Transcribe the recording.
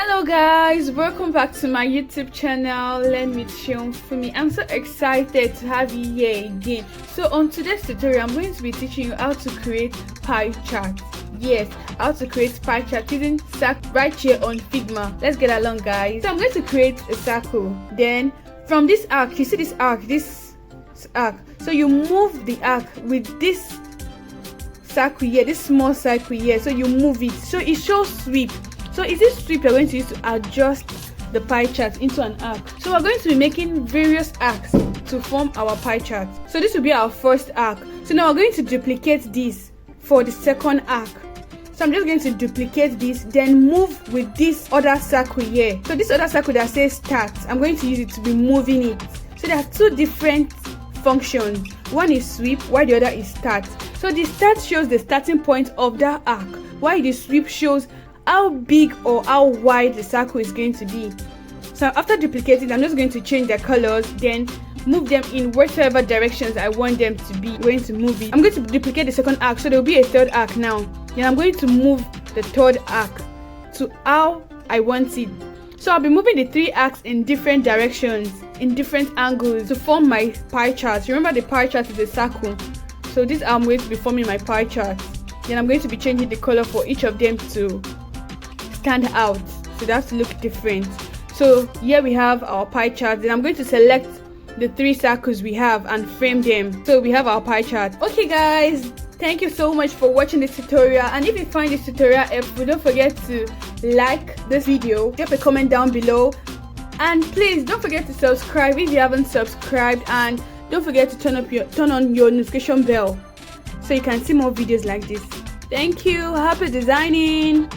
Hello guys, welcome back to my YouTube channel. Let me chill for me. I'm so excited to have you here again. So on today's tutorial, I'm going to be teaching you how to create pie charts. Yes, how to create pie chart using circle right here on Figma. Let's get along, guys. So I'm going to create a circle. Then from this arc, you see this arc, so you move the arc with this circle here, this small circle here. So you move it, so it shows sweep. So is this sweep you're going to use to adjust the pie chart into an arc. So we're going to be making various arcs to form our pie chart. So this will be our first arc. So now we're going to duplicate this for the second arc. So I'm just going to duplicate this, then move with this other circle here. So this other circle that says start, I'm going to use it to be moving it. So there are two different functions. One is sweep, while the other is start. So the start shows the starting point of that arc, while the sweep shows how big or how wide the circle is going to be. So after duplicating, I'm just going to change the colors, then move them in whatever directions I want them to be. I'm going to move it. I'm going to duplicate the second arc, so there will be a third arc now. Then I'm going to move the third arc to how I want it. So I'll be moving the three arcs in different directions, in different angles to form my pie chart. Remember, the pie chart is a circle. So this I'm going to be forming my pie chart. Then I'm going to be changing the color for each of them to stand out, so that to look different. So here we have our pie chart. Then I'm going to select the three circles we have and frame them, so we have our pie chart. Okay guys, thank you so much for watching this tutorial, and if you find this tutorial helpful, don't forget to like this video, drop a comment down below, and please don't forget to subscribe if you haven't subscribed, and don't forget to turn on your notification bell so you can see more videos like this. Thank you. Happy designing.